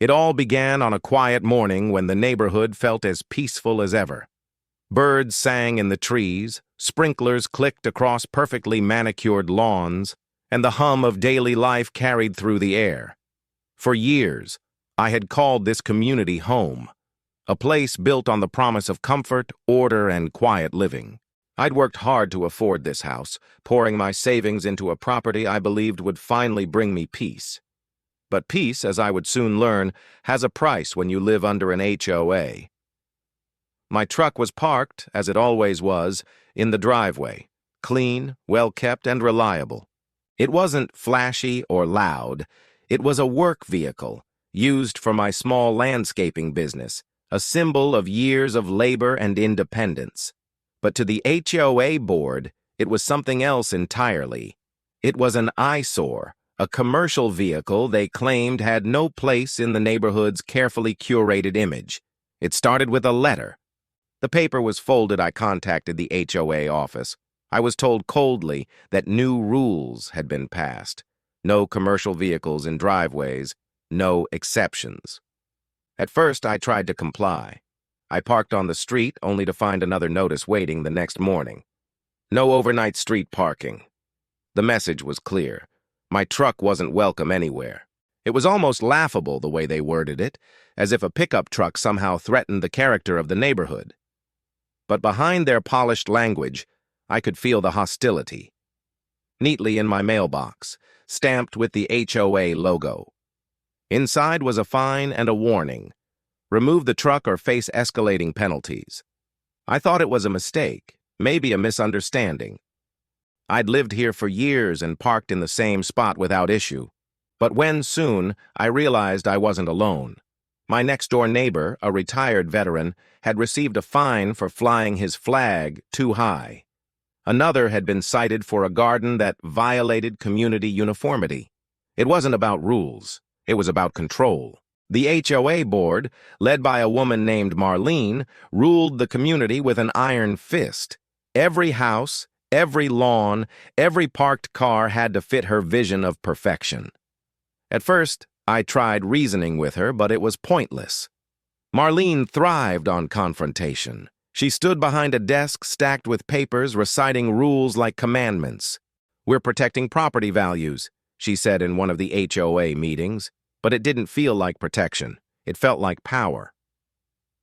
It all began on a quiet morning when the neighborhood felt as peaceful as ever. Birds sang in the trees, sprinklers clicked across perfectly manicured lawns, and the hum of daily life carried through the air. For years, I had called this community home, a place built on the promise of comfort, order, and quiet living. I'd worked hard to afford this house, pouring my savings into a property I believed would finally bring me peace. But peace, as I would soon learn, has a price when you live under an HOA. My truck was parked, as it always was, in the driveway, clean, well-kept, and reliable. It wasn't flashy or loud. It was a work vehicle, used for my small landscaping business, a symbol of years of labor and independence. But to the HOA board, it was something else entirely. It was an eyesore, a commercial vehicle they claimed had no place in the neighborhood's carefully curated image. It started with a letter. The paper was folded. I contacted the HOA office. I was told coldly that new rules had been passed. No commercial vehicles in driveways, no exceptions. At first, I tried to comply. I parked on the street only to find another notice waiting the next morning. No overnight street parking. The message was clear. My truck wasn't welcome anywhere. It was almost laughable the way they worded it, as if a pickup truck somehow threatened the character of the neighborhood. But behind their polished language, I could feel the hostility. Neatly in my mailbox, stamped with the HOA logo. Inside was a fine and a warning. Remove the truck or face escalating penalties. I thought it was a mistake, maybe a misunderstanding. I'd lived here for years and parked in the same spot without issue. But when soon, I realized I wasn't alone. My next-door neighbor, a retired veteran, had received a fine for flying his flag too high. Another had been cited for a garden that violated community uniformity. It wasn't about rules. It was about control. The HOA board, led by a woman named Marlene, ruled the community with an iron fist. Every house, every lawn, every parked car had to fit her vision of perfection. At first, I tried reasoning with her, but it was pointless. Marlene thrived on confrontation. She stood behind a desk stacked with papers reciting rules like commandments. "We're protecting property values," she said in one of the HOA meetings, but it didn't feel like protection. It felt like power.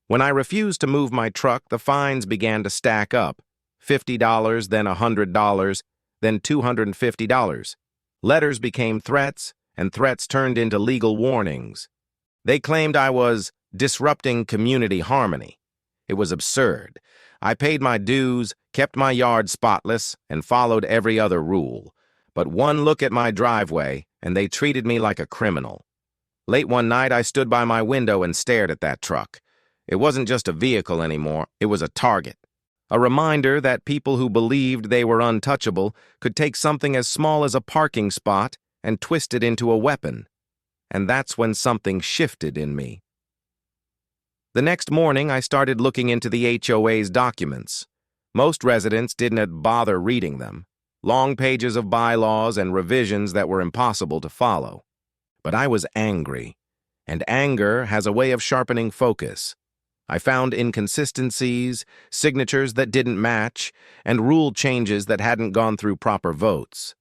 When I refused to move my truck, the fines began to stack up. $50, then $100, then $250. Letters became threats, and threats turned into legal warnings. They claimed I was disrupting community harmony. It was absurd. I paid my dues, kept my yard spotless, and followed every other rule. But one look at my driveway, and they treated me like a criminal. Late one night, I stood by my window and stared at that truck. It wasn't just a vehicle anymore, it was a target. A reminder that people who believed they were untouchable could take something as small as a parking spot and twist it into a weapon. And that's when something shifted in me. The next morning, I started looking into the HOA's documents. Most residents didn't bother reading them. Long pages of bylaws and revisions that were impossible to follow. But I was angry, and anger has a way of sharpening focus. I found inconsistencies, signatures that didn't match, and rule changes that hadn't gone through proper votes.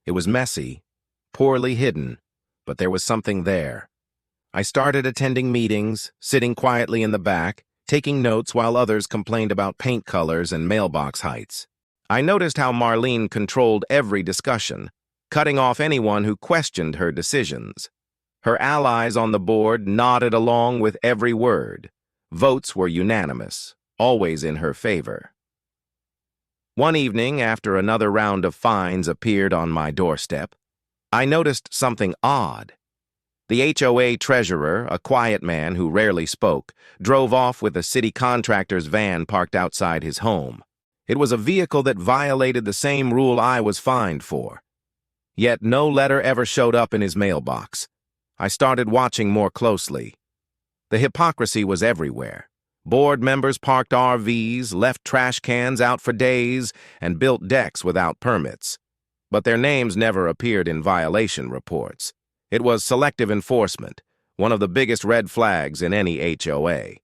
It was messy, poorly hidden, but there was something there. I started attending meetings, sitting quietly in the back, taking notes while others complained about paint colors and mailbox heights. I noticed how Marlene controlled every discussion, cutting off anyone who questioned her decisions. Her allies on the board nodded along with every word. Votes were unanimous, always in her favor. One evening, after another round of fines appeared on my doorstep, I noticed something odd. The HOA treasurer, a quiet man who rarely spoke, drove off with a city contractor's van parked outside his home. It was a vehicle that violated the same rule I was fined for. Yet no letter ever showed up in his mailbox. I started watching more closely. The hypocrisy was everywhere. Board members parked RVs, left trash cans out for days, and built decks without permits. But their names never appeared in violation reports. It was selective enforcement, one of the biggest red flags in any HOA.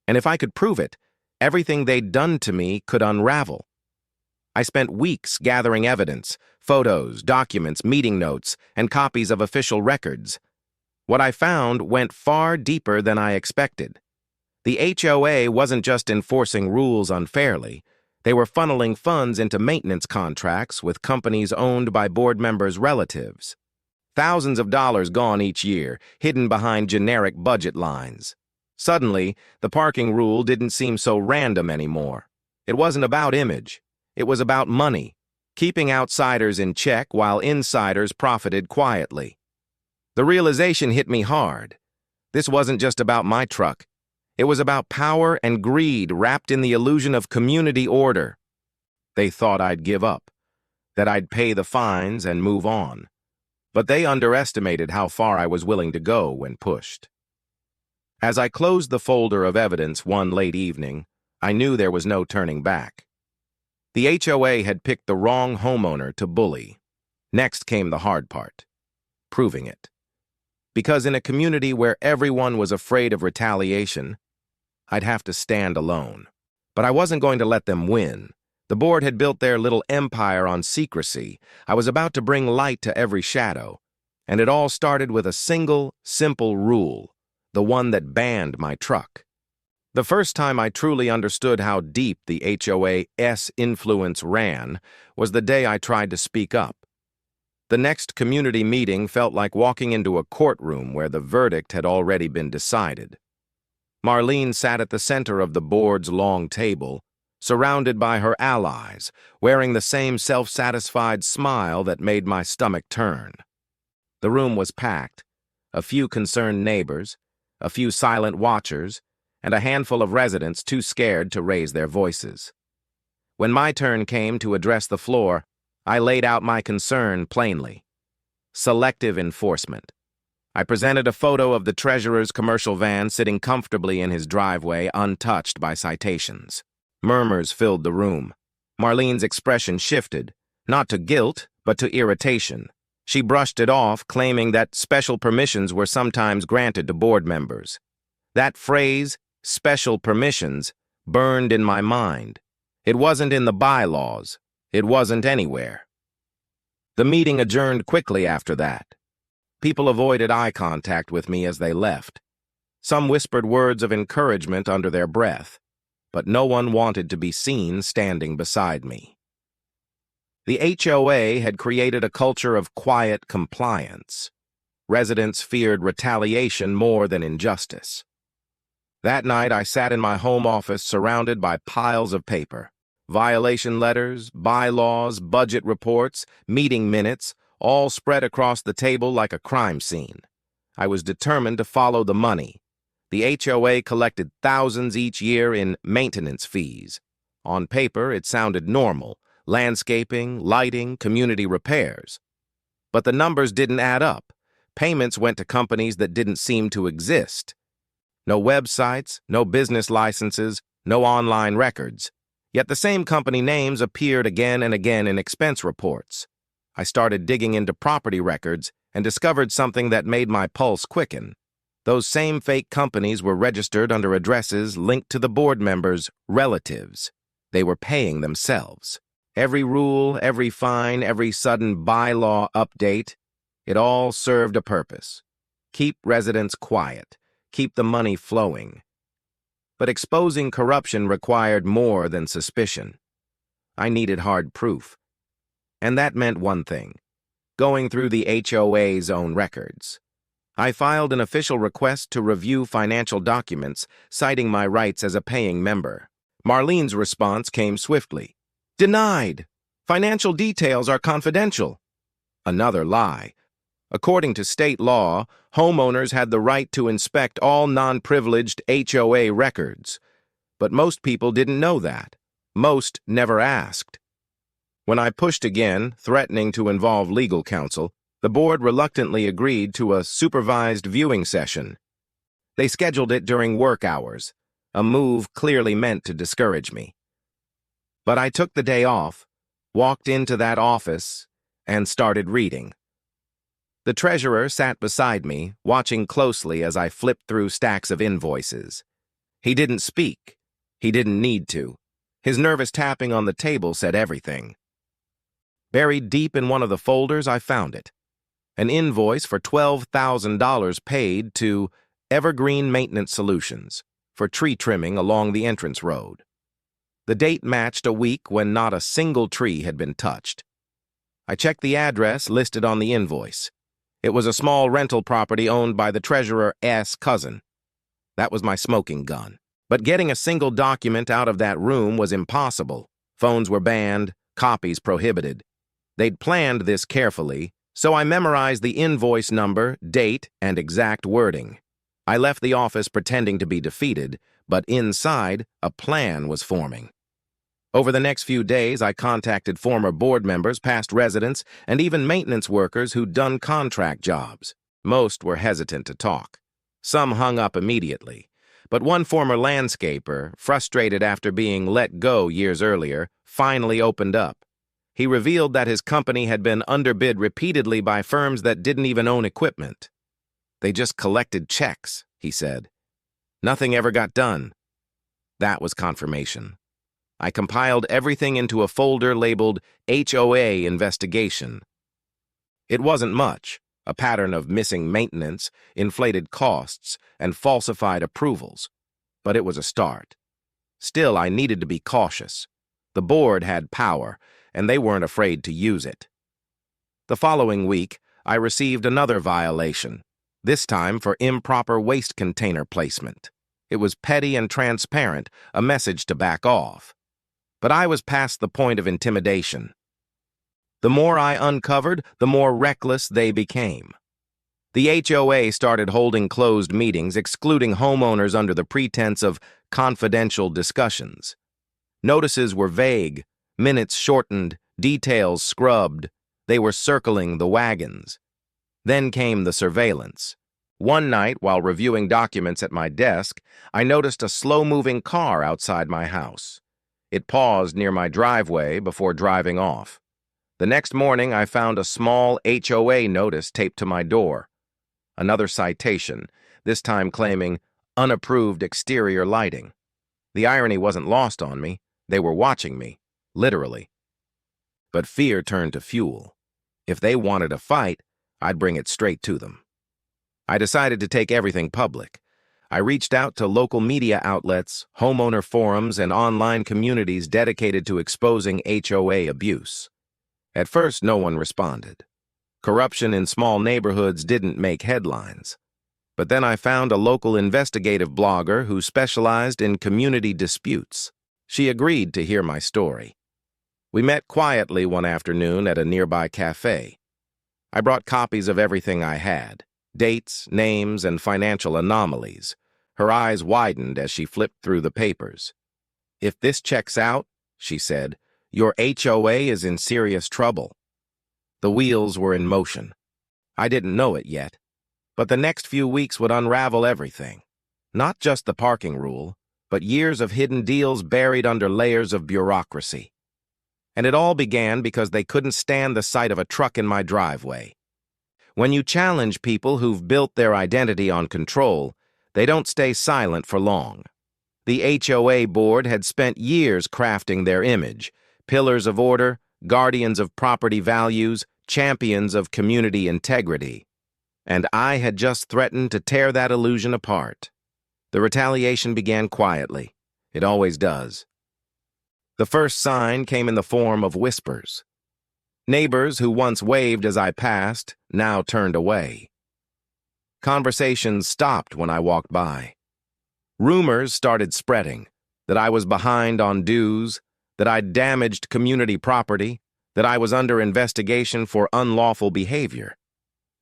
And if I could prove it, everything they'd done to me could unravel. I spent weeks gathering evidence, photos, documents, meeting notes, and copies of official records. What I found went far deeper than I expected. The HOA wasn't just enforcing rules unfairly. They were funneling funds into maintenance contracts with companies owned by board members' relatives. Thousands of dollars gone each year, hidden behind generic budget lines. Suddenly, the parking rule didn't seem so random anymore. It wasn't about image. It was about money, keeping outsiders in check while insiders profited quietly. The realization hit me hard. This wasn't just about my truck. It was about power and greed wrapped in the illusion of community order. They thought I'd give up, that I'd pay the fines and move on. But they underestimated how far I was willing to go when pushed. As I closed the folder of evidence one late evening, I knew there was no turning back. The HOA had picked the wrong homeowner to bully. Next came the hard part, proving it. Because in a community where everyone was afraid of retaliation, I'd have to stand alone. But I wasn't going to let them win. The board had built their little empire on secrecy. I was about to bring light to every shadow. And it all started with a single, simple rule, the one that banned my truck. The first time I truly understood how deep the HOA's influence ran was the day I tried to speak up. The next community meeting felt like walking into a courtroom where the verdict had already been decided. Marlene sat at the center of the board's long table, surrounded by her allies, wearing the same self-satisfied smile that made my stomach turn. The room was packed, a few concerned neighbors, a few silent watchers, and a handful of residents too scared to raise their voices. When my turn came to address the floor, I laid out my concern plainly. Selective enforcement. I presented a photo of the treasurer's commercial van sitting comfortably in his driveway, untouched by citations. Murmurs filled the room. Marlene's expression shifted, not to guilt, but to irritation. She brushed it off, claiming that special permissions were sometimes granted to board members. That phrase, special permissions, burned in my mind. It wasn't in the bylaws. It wasn't anywhere. The meeting adjourned quickly after that. People avoided eye contact with me as they left. Some whispered words of encouragement under their breath, but no one wanted to be seen standing beside me. The HOA had created a culture of quiet compliance. Residents feared retaliation more than injustice. That night, I sat in my home office surrounded by piles of paper. Violation letters, bylaws, budget reports, meeting minutes, all spread across the table like a crime scene. I was determined to follow the money. The HOA collected thousands each year in maintenance fees. On paper, it sounded normal: landscaping, lighting, community repairs. But the numbers didn't add up. Payments went to companies that didn't seem to exist. No websites, no business licenses, no online records. Yet the same company names appeared again and again in expense reports. I started digging into property records and discovered something that made my pulse quicken. Those same fake companies were registered under addresses linked to the board members' relatives. They were paying themselves. Every rule, every fine, every sudden bylaw update, it all served a purpose. Keep residents quiet. Keep the money flowing. But exposing corruption required more than suspicion. I needed hard proof. And that meant one thing: going through the HOA's own records. I filed an official request to review financial documents, citing my rights as a paying member. Marlene's response came swiftly. Denied. Financial details are confidential. Another lie. According to state law, homeowners had the right to inspect all non-privileged HOA records. But most people didn't know that. Most never asked. When I pushed again, threatening to involve legal counsel, the board reluctantly agreed to a supervised viewing session. They scheduled it during work hours, a move clearly meant to discourage me. But I took the day off, walked into that office, and started reading. The treasurer sat beside me, watching closely as I flipped through stacks of invoices. He didn't speak. He didn't need to. His nervous tapping on the table said everything. Buried deep in one of the folders, I found it. An invoice for $12,000 paid to Evergreen Maintenance Solutions for tree trimming along the entrance road. The date matched a week when not a single tree had been touched. I checked the address listed on the invoice. It was a small rental property owned by the treasurer's cousin. That was my smoking gun. But getting a single document out of that room was impossible. Phones were banned, copies prohibited. They'd planned this carefully, so I memorized the invoice number, date, and exact wording. I left the office pretending to be defeated, but inside, a plan was forming. Over the next few days, I contacted former board members, past residents, and even maintenance workers who'd done contract jobs. Most were hesitant to talk. Some hung up immediately. But one former landscaper, frustrated after being let go years earlier, finally opened up. He revealed that his company had been underbid repeatedly by firms that didn't even own equipment. They just collected checks, he said. Nothing ever got done. That was confirmation. I compiled everything into a folder labeled HOA investigation. It wasn't much, a pattern of missing maintenance, inflated costs, and falsified approvals. But it was a start. Still, I needed to be cautious. The board had power, and they weren't afraid to use it. The following week, I received another violation, this time for improper waste container placement. It was petty and transparent, a message to back off. But I was past the point of intimidation. The more I uncovered, the more reckless they became. The HOA started holding closed meetings, excluding homeowners under the pretense of confidential discussions. Notices were vague, minutes shortened, details scrubbed. They were circling the wagons. Then came the surveillance. One night, while reviewing documents at my desk, I noticed a slow-moving car outside my house. It paused near my driveway before driving off. The next morning, I found a small HOA notice taped to my door. Another citation, this time claiming unapproved exterior lighting. The irony wasn't lost on me. They were watching me, literally. But fear turned to fuel. If they wanted a fight, I'd bring it straight to them. I decided to take everything public. I reached out to local media outlets, homeowner forums, and online communities dedicated to exposing HOA abuse. At first, no one responded. Corruption in small neighborhoods didn't make headlines. But then I found a local investigative blogger who specialized in community disputes. She agreed to hear my story. We met quietly one afternoon at a nearby cafe. I brought copies of everything I had. Dates, names, and financial anomalies. Her eyes widened as she flipped through the papers. "If this checks out," she said, "your HOA is in serious trouble." The wheels were in motion. I didn't know it yet, but the next few weeks would unravel everything. Not just the parking rule, but years of hidden deals buried under layers of bureaucracy. And it all began because they couldn't stand the sight of a truck in my driveway. When you challenge people who've built their identity on control, they don't stay silent for long. The HOA board had spent years crafting their image, pillars of order, guardians of property values, champions of community integrity. And I had just threatened to tear that illusion apart. The retaliation began quietly. It always does. The first sign came in the form of whispers. Neighbors who once waved as I passed now turned away. Conversations stopped when I walked by. Rumors started spreading that I was behind on dues, that I'd damaged community property, that I was under investigation for unlawful behavior.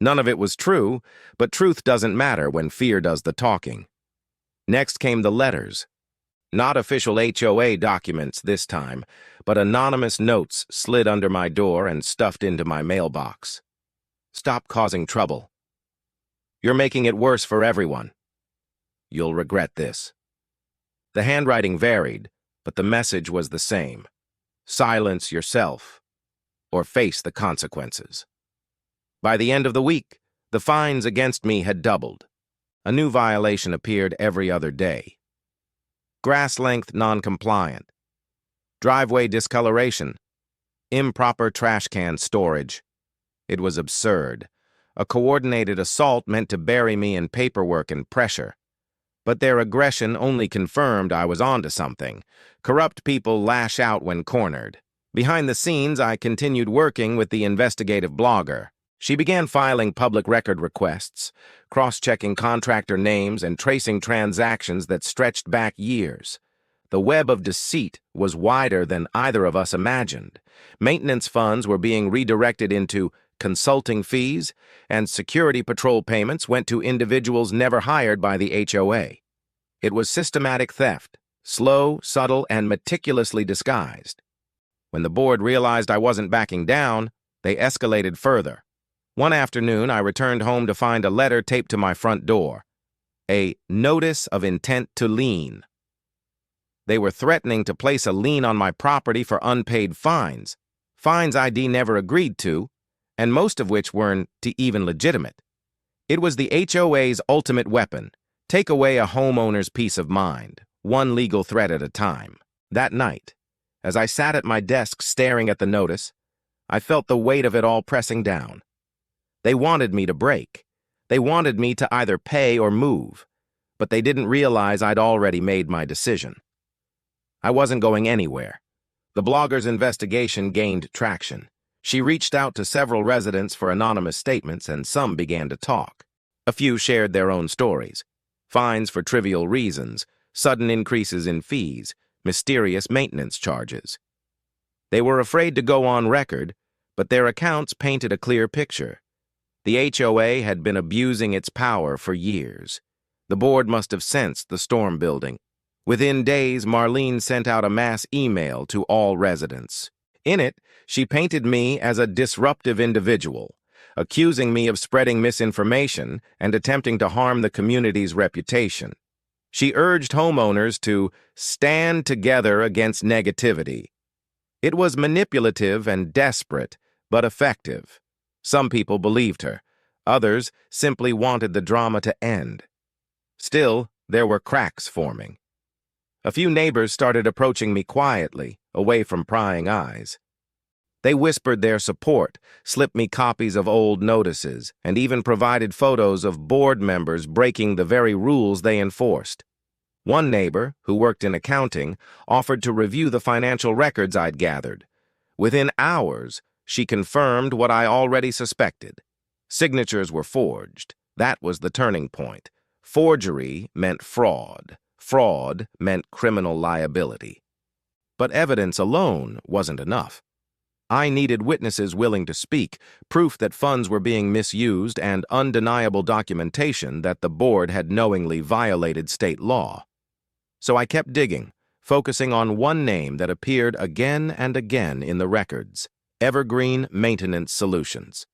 None of it was true, but truth doesn't matter when fear does the talking. Next came the letters. Not official HOA documents this time, but anonymous notes slid under my door and stuffed into my mailbox. "Stop causing trouble. You're making it worse for everyone. You'll regret this." The handwriting varied, but the message was the same. Silence yourself, or face the consequences. By the end of the week, the fines against me had doubled. A new violation appeared every other day. Grass length non-compliant, driveway discoloration, improper trash can storage. It was absurd. A coordinated assault meant to bury me in paperwork and pressure. But their aggression only confirmed I was onto something. Corrupt people lash out when cornered. Behind the scenes, I continued working with the investigative blogger. She began filing public record requests, cross-checking contractor names and tracing transactions that stretched back years. The web of deceit was wider than either of us imagined. Maintenance funds were being redirected into consulting fees, and security patrol payments went to individuals never hired by the HOA. It was systematic theft, slow, subtle, and meticulously disguised. When the board realized I wasn't backing down, they escalated further. One afternoon, I returned home to find a letter taped to my front door. A notice of intent to lien. They were threatening to place a lien on my property for unpaid fines ID never agreed to, and most of which weren't even legitimate. It was the HOA's ultimate weapon: take away a homeowner's peace of mind, one legal threat at a time. That night, as I sat at my desk staring at the notice, I felt the weight of it all pressing down. They wanted me to break. They wanted me to either pay or move, but they didn't realize I'd already made my decision. I wasn't going anywhere. The blogger's investigation gained traction. She reached out to several residents for anonymous statements, and some began to talk. A few shared their own stories: fines for trivial reasons, sudden increases in fees, mysterious maintenance charges. They were afraid to go on record, but their accounts painted a clear picture. The HOA had been abusing its power for years. The board must have sensed the storm building. Within days, Marlene sent out a mass email to all residents. In it, she painted me as a disruptive individual, accusing me of spreading misinformation and attempting to harm the community's reputation. She urged homeowners to stand together against negativity. It was manipulative and desperate, but effective. Some people believed her. Others simply wanted the drama to end. Still, there were cracks forming. A few neighbors started approaching me quietly, away from prying eyes. They whispered their support, slipped me copies of old notices, and even provided photos of board members breaking the very rules they enforced. One neighbor, who worked in accounting, offered to review the financial records I'd gathered. Within hours, she confirmed what I already suspected. Signatures were forged. That was the turning point. Forgery meant fraud. Fraud meant criminal liability. But evidence alone wasn't enough. I needed witnesses willing to speak, proof that funds were being misused, and undeniable documentation that the board had knowingly violated state law. So I kept digging, focusing on one name that appeared again and again in the records: Evergreen Maintenance Solutions.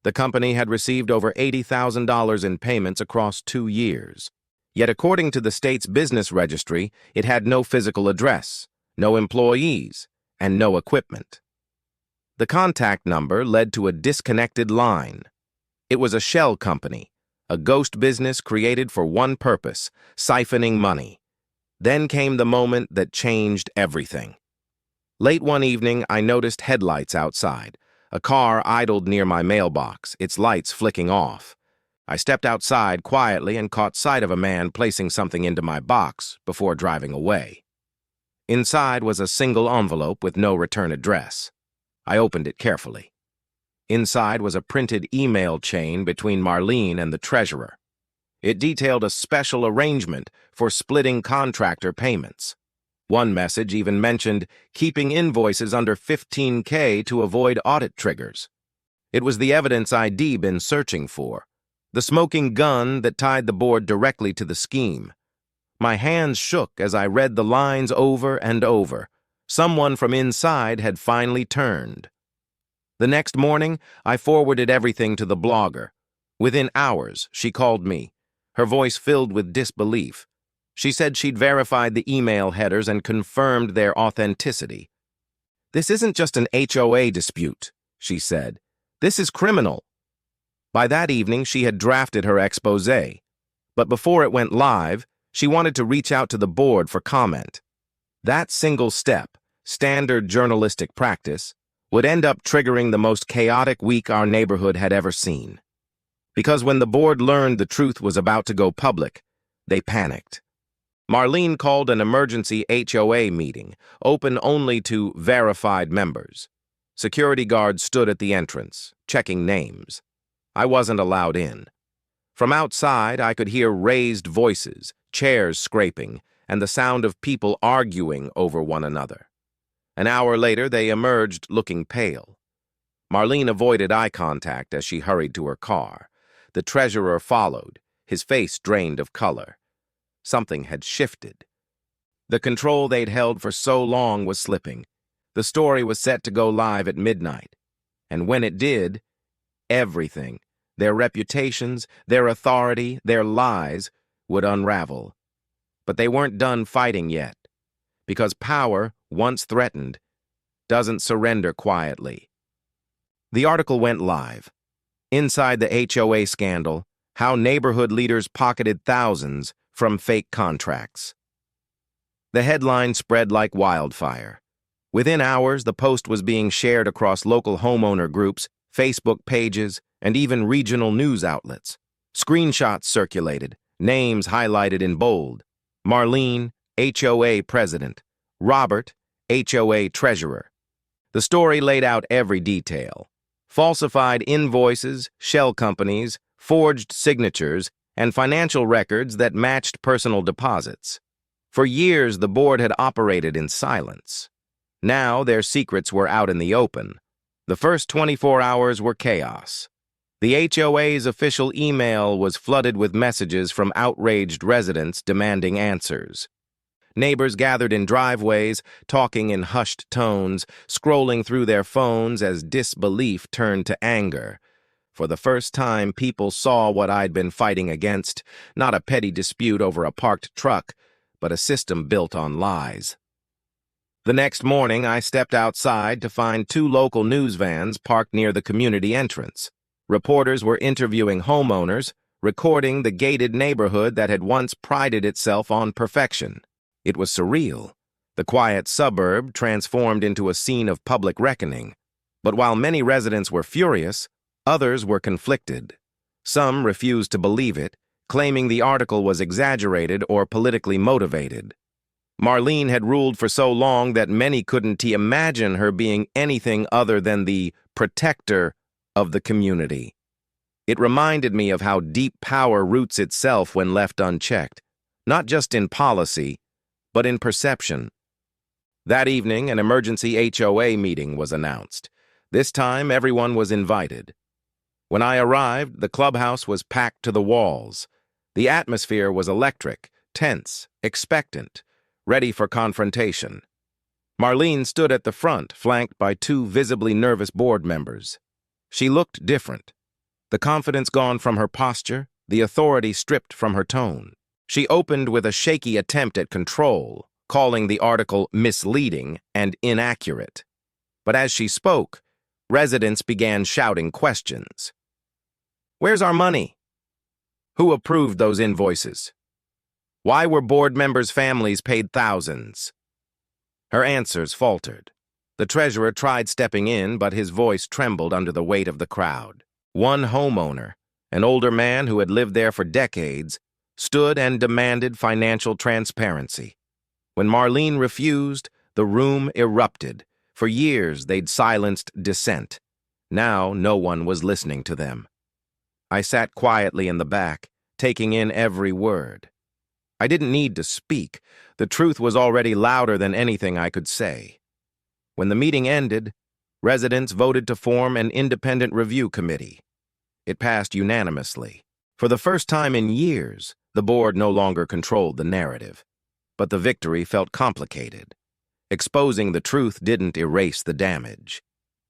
The company had received over $80,000 in payments across 2 years. Yet according to the state's business registry, it had no physical address, no employees, and no equipment. The contact number led to a disconnected line. It was a shell company, a ghost business created for one purpose: siphoning money. Then came the moment that changed everything. Late one evening, I noticed headlights outside. A car idled near my mailbox, its lights flicking off. I stepped outside quietly and caught sight of a man placing something into my box before driving away. Inside was a single envelope with no return address. I opened it carefully. Inside was a printed email chain between Marlene and the treasurer. It detailed a special arrangement for splitting contractor payments. One message even mentioned keeping invoices under $15K to avoid audit triggers. It was the evidence I'd been searching for, the smoking gun that tied the board directly to the scheme. My hands shook as I read the lines over and over. Someone from inside had finally turned. The next morning, I forwarded everything to the blogger. Within hours, she called me, her voice filled with disbelief. She said she'd verified the email headers and confirmed their authenticity. "This isn't just an HOA dispute," she said. "This is criminal." By that evening, she had drafted her exposé, but before it went live, she wanted to reach out to the board for comment. That single step, standard journalistic practice, would end up triggering the most chaotic week our neighborhood had ever seen. Because when the board learned the truth was about to go public, they panicked. Marlene called an emergency HOA meeting, open only to verified members. Security guards stood at the entrance, checking names. I wasn't allowed in. From outside, I could hear raised voices, chairs scraping, and the sound of people arguing over one another. An hour later, they emerged looking pale. Marlene avoided eye contact as she hurried to her car. The treasurer followed, his face drained of color. Something had shifted. The control they'd held for so long was slipping. The story was set to go live at midnight. And when it did, everything, their reputations, their authority, their lies, would unravel. But they weren't done fighting yet, because power, once threatened, doesn't surrender quietly. The article went live. Inside the HOA scandal, how neighborhood leaders pocketed thousands from fake contracts. The headline spread like wildfire. Within hours, the post was being shared across local homeowner groups, Facebook pages, and even regional news outlets. Screenshots circulated, names highlighted in bold. Marlene, HOA president. Robert, HOA treasurer. The story laid out every detail. Falsified invoices, shell companies, forged signatures, and financial records that matched personal deposits. For years, the board had operated in silence. Now, their secrets were out in the open. The first 24 hours were chaos. The HOA's official email was flooded with messages from outraged residents demanding answers. Neighbors gathered in driveways, talking in hushed tones, scrolling through their phones as disbelief turned to anger. For the first time, people saw what I'd been fighting against, not a petty dispute over a parked truck, but a system built on lies. The next morning, I stepped outside to find 2 local news vans parked near the community entrance. Reporters were interviewing homeowners, recording the gated neighborhood that had once prided itself on perfection. It was surreal. The quiet suburb transformed into a scene of public reckoning. But while many residents were furious, others were conflicted. Some refused to believe it, claiming the article was exaggerated or politically motivated. Marlene had ruled for so long that many couldn't imagine her being anything other than the protector of the community. It reminded me of how deep power roots itself when left unchecked, not just in policy, but in perception. That evening, an emergency HOA meeting was announced. This time, everyone was invited. When I arrived, the clubhouse was packed to the walls. The atmosphere was electric, tense, expectant, ready for confrontation. Marlene stood at the front, flanked by 2 visibly nervous board members. She looked different. The confidence gone from her posture, the authority stripped from her tone. She opened with a shaky attempt at control, calling the article misleading and inaccurate. But as she spoke, residents began shouting questions. Where's our money? Who approved those invoices? Why were board members' families paid thousands? Her answers faltered. The treasurer tried stepping in, but his voice trembled under the weight of the crowd. One homeowner, an older man who had lived there for decades, stood and demanded financial transparency. When Marlene refused, the room erupted. For years, they'd silenced dissent. Now, no one was listening to them. I sat quietly in the back, taking in every word. I didn't need to speak. The truth was already louder than anything I could say. When the meeting ended, residents voted to form an independent review committee. It passed unanimously. For the first time in years, the board no longer controlled the narrative. But the victory felt complicated. Exposing the truth didn't erase the damage.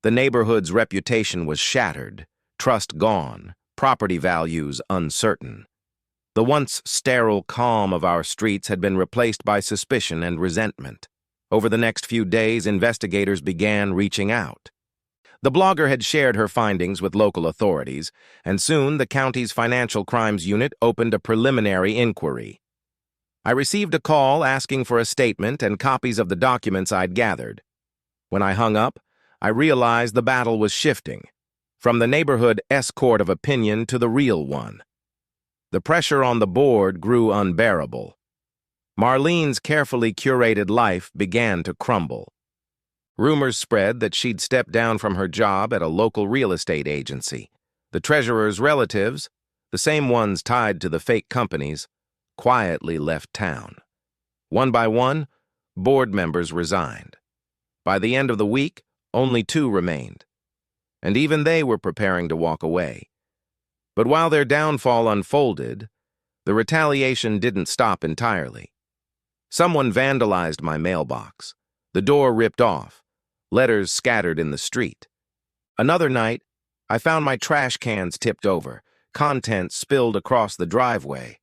The neighborhood's reputation was shattered, trust gone, property values uncertain. The once sterile calm of our streets had been replaced by suspicion and resentment. Over the next few days, investigators began reaching out. The blogger had shared her findings with local authorities, and soon the county's Financial Crimes Unit opened a preliminary inquiry. I received a call asking for a statement and copies of the documents I'd gathered. When I hung up, I realized the battle was shifting, from the neighborhood court of opinion to the real one. The pressure on the board grew unbearable. Marlene's carefully curated life began to crumble. Rumors spread that she'd stepped down from her job at a local real estate agency. The treasurer's relatives, the same ones tied to the fake companies, quietly left town. One by one, board members resigned. By the end of the week, only 2 remained, and even they were preparing to walk away. But while their downfall unfolded, the retaliation didn't stop entirely. Someone vandalized my mailbox. The door ripped off, letters scattered in the street. Another night, I found my trash cans tipped over, contents spilled across the driveway.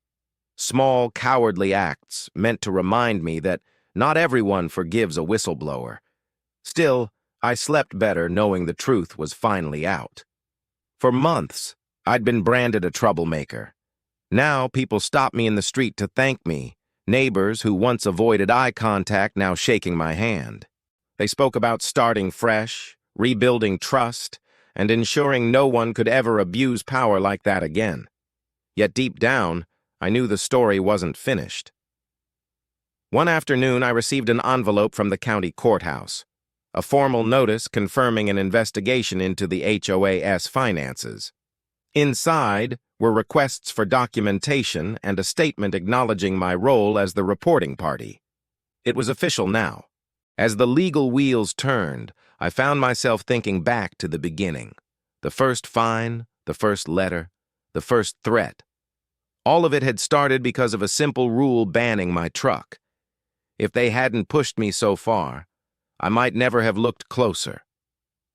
Small, cowardly acts meant to remind me that not everyone forgives a whistleblower. Still, I slept better knowing the truth was finally out. For months, I'd been branded a troublemaker. Now people stop me in the street to thank me, neighbors who once avoided eye contact now shaking my hand. They spoke about starting fresh, rebuilding trust, and ensuring no one could ever abuse power like that again. Yet deep down, I knew the story wasn't finished. One afternoon, I received an envelope from the county courthouse, a formal notice confirming an investigation into the HOA's finances. Inside were requests for documentation and a statement acknowledging my role as the reporting party. It was official now. As the legal wheels turned, I found myself thinking back to the beginning. The first fine, the first letter, the first threat. All of it had started because of a simple rule banning my truck. If they hadn't pushed me so far, I might never have looked closer.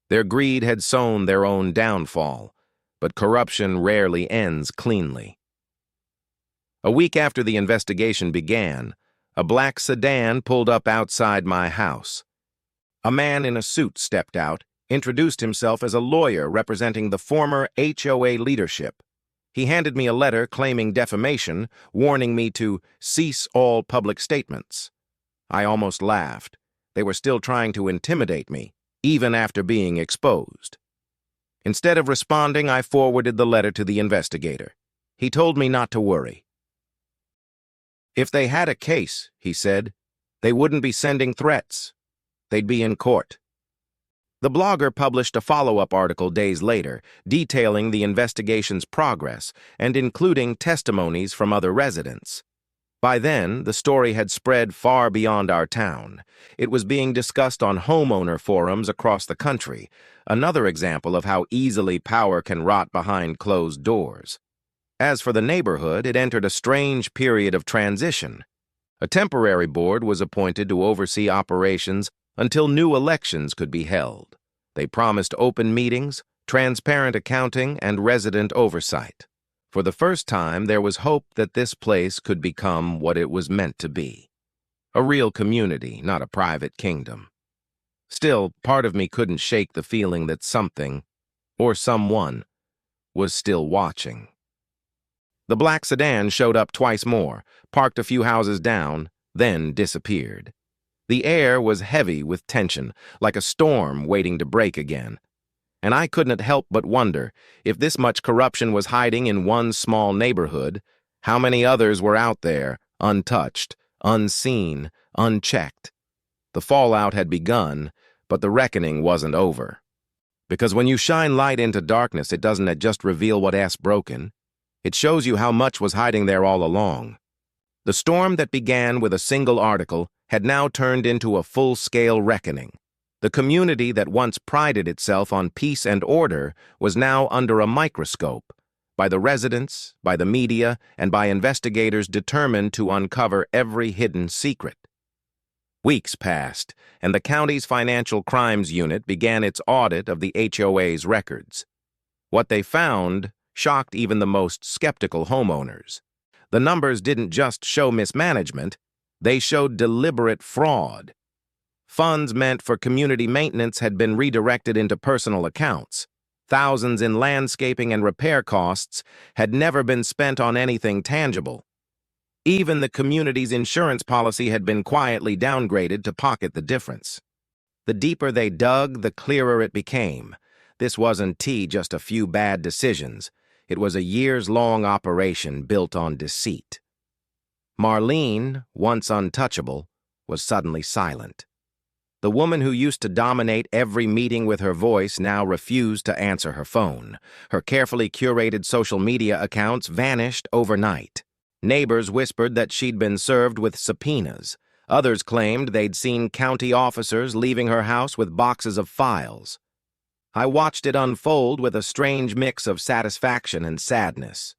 Their greed had sown their own downfall, but corruption rarely ends cleanly. A week after the investigation began, a black sedan pulled up outside my house. A man in a suit stepped out, introduced himself as a lawyer representing the former HOA leadership. He handed me a letter claiming defamation, warning me to cease all public statements. I almost laughed. They were still trying to intimidate me, even after being exposed. Instead of responding, I forwarded the letter to the investigator. He told me not to worry. If they had a case, he said, they wouldn't be sending threats. They'd be in court. The blogger published a follow-up article days later, detailing the investigation's progress and including testimonies from other residents. By then, the story had spread far beyond our town. It was being discussed on homeowner forums across the country, another example of how easily power can rot behind closed doors. As for the neighborhood, it entered a strange period of transition. A temporary board was appointed to oversee operations until new elections could be held. They promised open meetings, transparent accounting, and resident oversight. For the first time, there was hope that this place could become what it was meant to be. A real community, not a private kingdom. Still, part of me couldn't shake the feeling that something, or someone, was still watching. The black sedan showed up twice more, parked a few houses down, then disappeared. The air was heavy with tension, like a storm waiting to break again. And I couldn't help but wonder, if this much corruption was hiding in one small neighborhood, how many others were out there, untouched, unseen, unchecked. The fallout had begun, but the reckoning wasn't over. Because when you shine light into darkness, it doesn't just reveal what's broken. It shows you how much was hiding there all along. The storm that began with a single article had now turned into a full-scale reckoning. The community that once prided itself on peace and order was now under a microscope, by the residents, by the media, and by investigators determined to uncover every hidden secret. Weeks passed, and the county's Financial Crimes Unit began its audit of the HOA's records. What they found shocked even the most skeptical homeowners. The numbers didn't just show mismanagement, they showed deliberate fraud. Funds meant for community maintenance had been redirected into personal accounts. Thousands in landscaping and repair costs had never been spent on anything tangible. Even the community's insurance policy had been quietly downgraded to pocket the difference. The deeper they dug, the clearer it became. This wasn't just a few bad decisions. It was a years-long operation built on deceit. Marlene, once untouchable, was suddenly silent. The woman who used to dominate every meeting with her voice now refused to answer her phone. Her carefully curated social media accounts vanished overnight. Neighbors whispered that she'd been served with subpoenas. Others claimed they'd seen county officers leaving her house with boxes of files. I watched it unfold with a strange mix of satisfaction and sadness.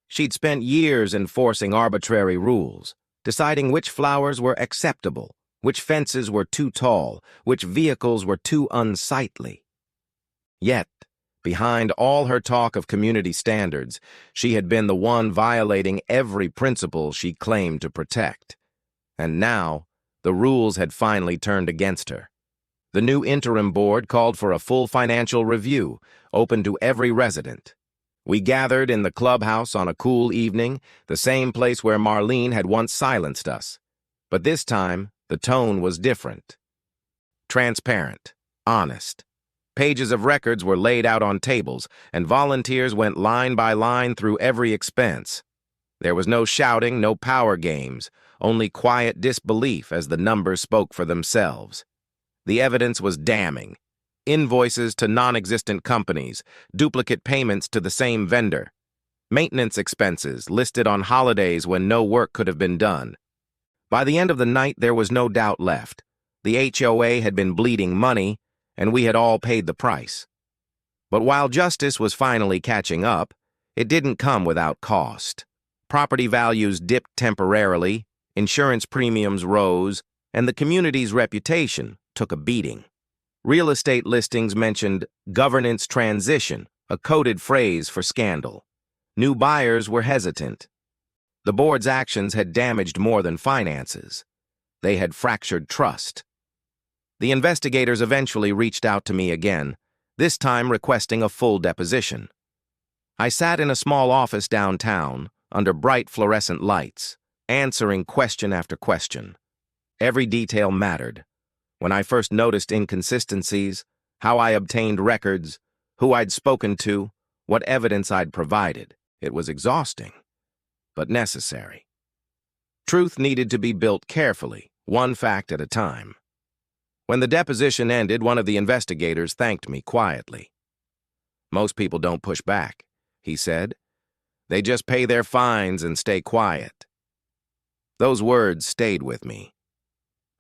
She'd spent years enforcing arbitrary rules, deciding which flowers were acceptable, which fences were too tall, which vehicles were too unsightly. Yet, behind all her talk of community standards, she had been the one violating every principle she claimed to protect. And now, the rules had finally turned against her. The new interim board called for a full financial review, open to every resident. We gathered in the clubhouse on a cool evening, the same place where Marlene had once silenced us. But this time, the tone was different. Transparent, honest. Pages of records were laid out on tables, and volunteers went line by line through every expense. There was no shouting, no power games, only quiet disbelief as the numbers spoke for themselves. The evidence was damning. Invoices to non-existent companies, duplicate payments to the same vendor, maintenance expenses listed on holidays when no work could have been done. By the end of the night, there was no doubt left. The HOA had been bleeding money, and we had all paid the price. But while justice was finally catching up, it didn't come without cost. Property values dipped temporarily, insurance premiums rose, and the community's reputation took a beating. Real estate listings mentioned governance transition, a coded phrase for scandal. New buyers were hesitant. The board's actions had damaged more than finances. They had fractured trust. The investigators eventually reached out to me again, this time requesting a full deposition. I sat in a small office downtown, under bright fluorescent lights, answering question after question. Every detail mattered. When I first noticed inconsistencies, how I obtained records, who I'd spoken to, what evidence I'd provided, it was exhausting, but necessary. Truth needed to be built carefully, one fact at a time. When the deposition ended, one of the investigators thanked me quietly. "Most people don't push back," he said. "They just pay their fines and stay quiet." Those words stayed with me.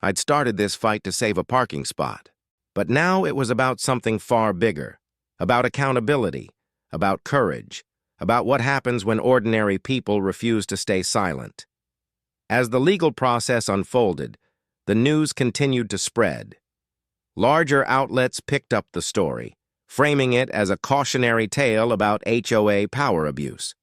I'd started this fight to save a parking spot, but now it was about something far bigger, about accountability, about courage, about what happens when ordinary people refuse to stay silent. As the legal process unfolded, the news continued to spread. Larger outlets picked up the story, framing it as a cautionary tale about HOA power abuse.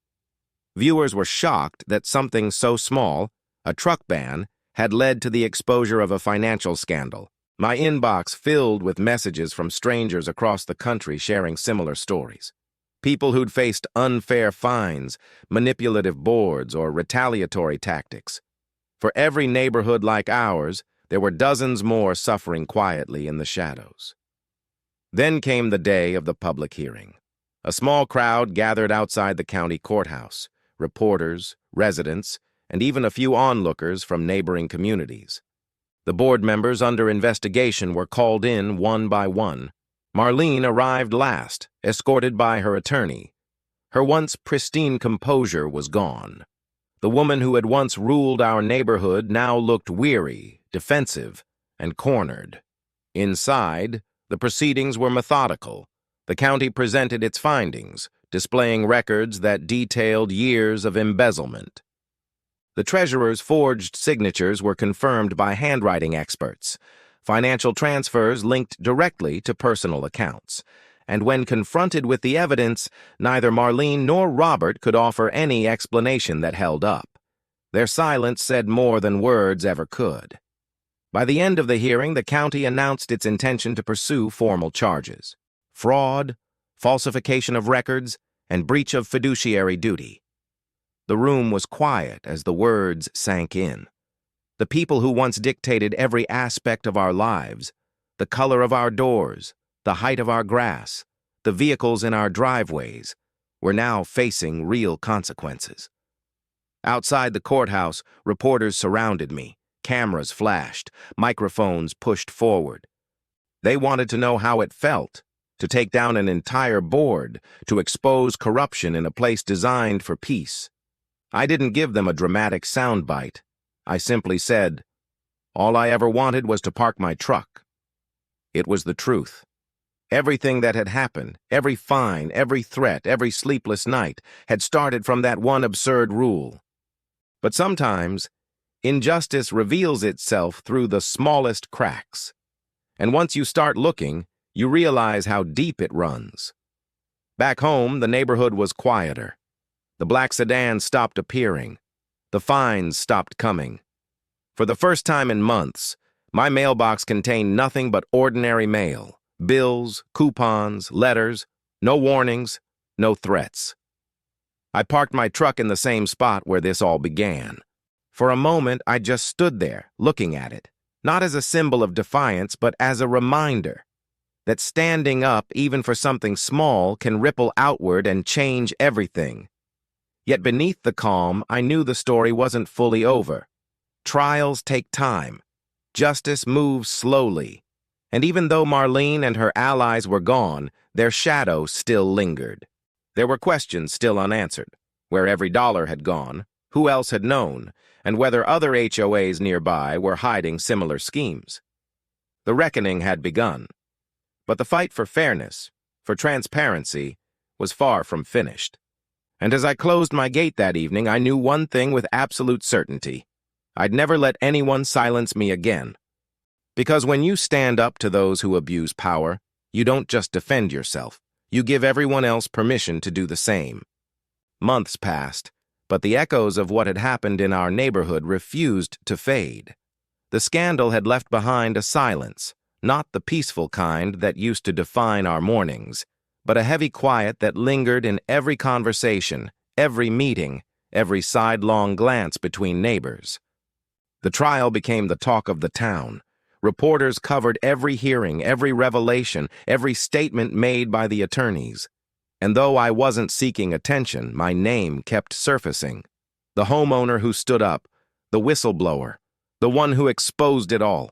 Viewers were shocked that something so small, a truck ban, had led to the exposure of a financial scandal. My inbox filled with messages from strangers across the country sharing similar stories. People who'd faced unfair fines, manipulative boards, or retaliatory tactics. For every neighborhood like ours, there were dozens more suffering quietly in the shadows. Then came the day of the public hearing. A small crowd gathered outside the county courthouse, reporters, residents, and even a few onlookers from neighboring communities. The board members under investigation were called in one by one. Marlene arrived last, escorted by her attorney. Her once pristine composure was gone. The woman who had once ruled our neighborhood now looked weary, defensive, and cornered. Inside, the proceedings were methodical. The county presented its findings, displaying records that detailed years of embezzlement. The treasurer's forged signatures were confirmed by handwriting experts. Financial transfers linked directly to personal accounts. And when confronted with the evidence, neither Marlene nor Robert could offer any explanation that held up. Their silence said more than words ever could. By the end of the hearing, the county announced its intention to pursue formal charges: fraud, falsification of records, and breach of fiduciary duty. The room was quiet as the words sank in. The people who once dictated every aspect of our lives, the color of our doors, the height of our grass, the vehicles in our driveways, were now facing real consequences. Outside the courthouse, reporters surrounded me. Cameras flashed, microphones pushed forward. They wanted to know how it felt to take down an entire board, to expose corruption in a place designed for peace. I didn't give them a dramatic soundbite. I simply said, all I ever wanted was to park my truck. It was the truth. Everything that had happened, every fine, every threat, every sleepless night, had started from that one absurd rule. But sometimes, injustice reveals itself through the smallest cracks. And once you start looking, you realize how deep it runs. Back home, the neighborhood was quieter. The black sedans stopped appearing. The fines stopped coming. For the first time in months, my mailbox contained nothing but ordinary mail: bills, coupons, letters, no warnings, no threats. I parked my truck in the same spot where this all began. For a moment, I just stood there, looking at it, not as a symbol of defiance, but as a reminder that standing up, even for something small, can ripple outward and change everything. Yet beneath the calm, I knew the story wasn't fully over. Trials take time. Justice moves slowly. And even though Marlene and her allies were gone, their shadow still lingered. There were questions still unanswered: where every dollar had gone, who else had known, and whether other HOAs nearby were hiding similar schemes. The reckoning had begun. But the fight for fairness, for transparency, was far from finished. And as I closed my gate that evening, I knew one thing with absolute certainty: I'd never let anyone silence me again. Because when you stand up to those who abuse power, you don't just defend yourself, you give everyone else permission to do the same. Months passed, but the echoes of what had happened in our neighborhood refused to fade. The scandal had left behind a silence, not the peaceful kind that used to define our mornings, but a heavy quiet that lingered in every conversation, every meeting, every sidelong glance between neighbors. The trial became the talk of the town. Reporters covered every hearing, every revelation, every statement made by the attorneys. And though I wasn't seeking attention, my name kept surfacing. The homeowner who stood up, the whistleblower, the one who exposed it all.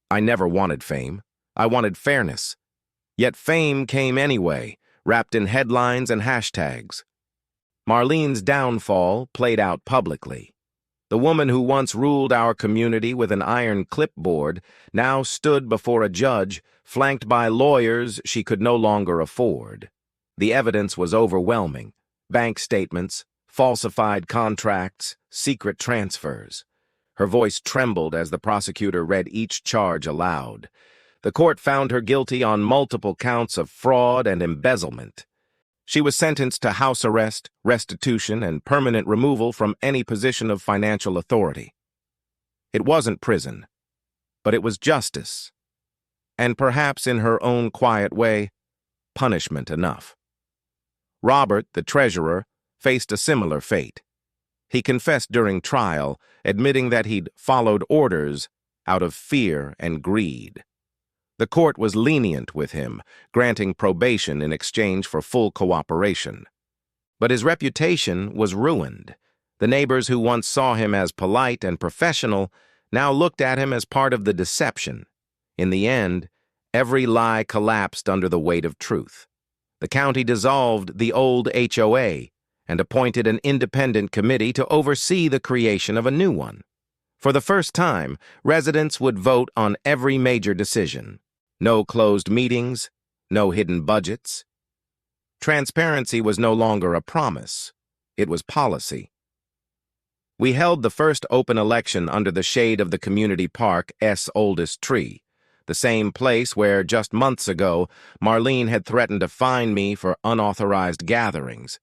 I never wanted fame. I wanted fairness. Yet fame came anyway, wrapped in headlines and hashtags. Marlene's downfall played out publicly. The woman who once ruled our community with an iron clipboard now stood before a judge, flanked by lawyers she could no longer afford. The evidence was overwhelming: bank statements, falsified contracts, secret transfers. Her voice trembled as the prosecutor read each charge aloud. The court found her guilty on multiple counts of fraud and embezzlement. She was sentenced to house arrest, restitution, and permanent removal from any position of financial authority. It wasn't prison, but it was justice, and perhaps in her own quiet way, punishment enough. Robert, the treasurer, faced a similar fate. He confessed during trial, admitting that he'd followed orders out of fear and greed. The court was lenient with him, granting probation in exchange for full cooperation. But his reputation was ruined. The neighbors who once saw him as polite and professional now looked at him as part of the deception. In the end, every lie collapsed under the weight of truth. The county dissolved the old HOA and appointed an independent committee to oversee the creation of a new one. For the first time, residents would vote on every major decision. No closed meetings, no hidden budgets. Transparency was no longer a promise. It was policy. We held the first open election under the shade of the community park's oldest tree, the same place where, just months ago, Marlene had threatened to fine me for unauthorized gatherings.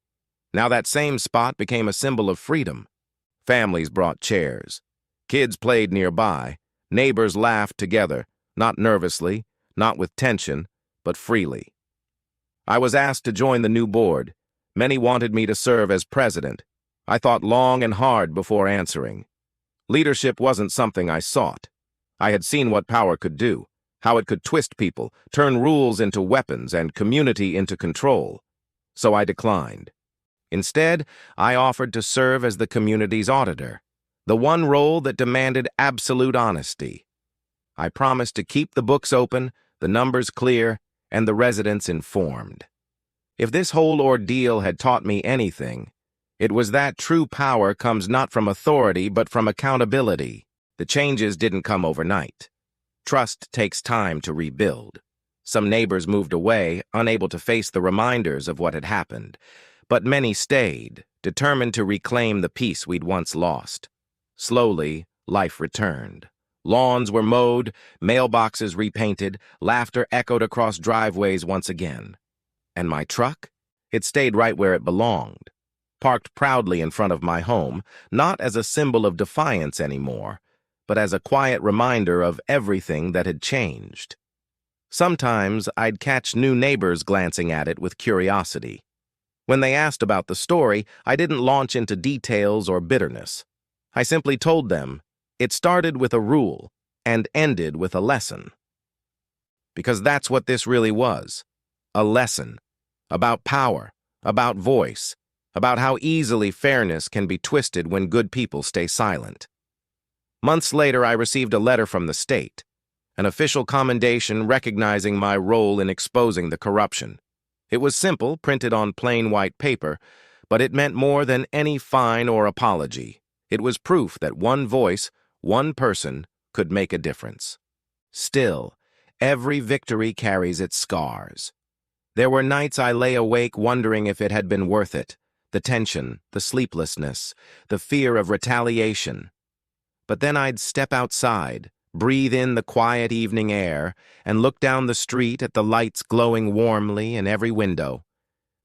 Now that same spot became a symbol of freedom. Families brought chairs. Kids played nearby. Neighbors laughed together, not nervously, not with tension, but freely. I was asked to join the new board. Many wanted me to serve as president. I thought long and hard before answering. Leadership wasn't something I sought. I had seen what power could do, how it could twist people, turn rules into weapons and community into control. So I declined. Instead, I offered to serve as the community's auditor, the one role that demanded absolute honesty. I promised to keep the books open, the numbers clear, and the residents informed. If this whole ordeal had taught me anything, it was that true power comes not from authority but from accountability. The changes didn't come overnight. Trust takes time to rebuild. Some neighbors moved away, unable to face the reminders of what had happened. But many stayed, determined to reclaim the peace we'd once lost. Slowly, life returned. Lawns were mowed, mailboxes repainted, laughter echoed across driveways once again. And my truck? It stayed right where it belonged, parked proudly in front of my home, not as a symbol of defiance anymore, but as a quiet reminder of everything that had changed. Sometimes I'd catch new neighbors glancing at it with curiosity. When they asked about the story, I didn't launch into details or bitterness. I simply told them, it started with a rule and ended with a lesson. Because that's what this really was, a lesson. About power, about voice, about how easily fairness can be twisted when good people stay silent. Months later, I received a letter from the state, an official commendation recognizing my role in exposing the corruption. It was simple, printed on plain white paper, but it meant more than any fine or apology. It was proof that one voice, one person, could make a difference. Still, every victory carries its scars. There were nights I lay awake wondering if it had been worth it, the tension, the sleeplessness, the fear of retaliation. But then I'd step outside, breathe in the quiet evening air, and look down the street at the lights glowing warmly in every window.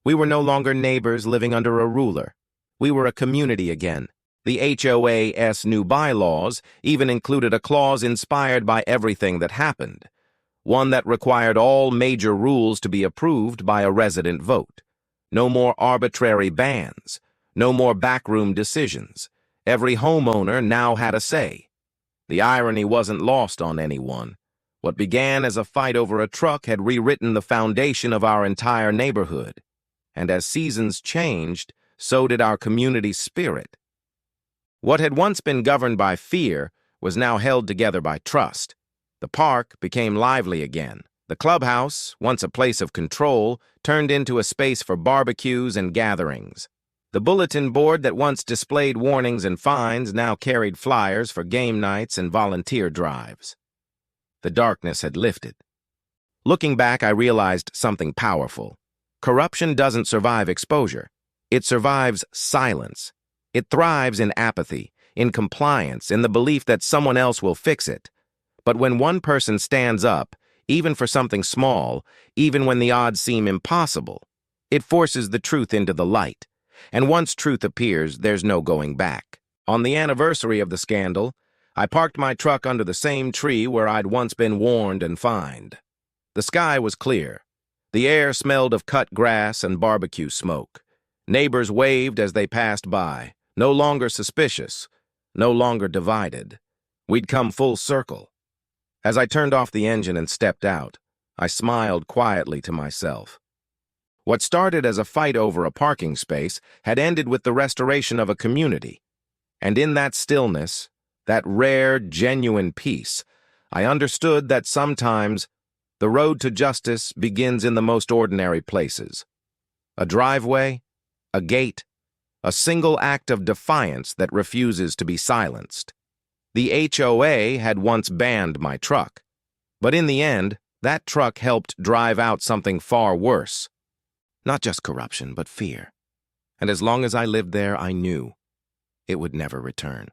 We were no longer neighbors living under a ruler. We were a community again. The HOA's new bylaws even included a clause inspired by everything that happened, one that required all major rules to be approved by a resident vote. No more arbitrary bans, no more backroom decisions. Every homeowner now had a say. The irony wasn't lost on anyone. What began as a fight over a truck had rewritten the foundation of our entire neighborhood. And as seasons changed, so did our community's spirit. What had once been governed by fear was now held together by trust. The park became lively again. The clubhouse, once a place of control, turned into a space for barbecues and gatherings. The bulletin board that once displayed warnings and fines now carried flyers for game nights and volunteer drives. The darkness had lifted. Looking back, I realized something powerful. Corruption doesn't survive exposure. It survives silence. It thrives in apathy, in compliance, in the belief that someone else will fix it. But when one person stands up, even for something small, even when the odds seem impossible, it forces the truth into the light. And once truth appears, there's no going back. On the anniversary of the scandal, I parked my truck under the same tree where I'd once been warned and fined. The sky was clear. The air smelled of cut grass and barbecue smoke. Neighbors waved as they passed by, no longer suspicious, no longer divided. We'd come full circle. As I turned off the engine and stepped out, I smiled quietly to myself. What started as a fight over a parking space had ended with the restoration of a community. And in that stillness, that rare, genuine peace, I understood that sometimes the road to justice begins in the most ordinary places. A driveway, a gate, a single act of defiance that refuses to be silenced. The HOA had once banned my truck, but in the end, that truck helped drive out something far worse. Not just corruption, but fear. And as long as I lived there, I knew it would never return.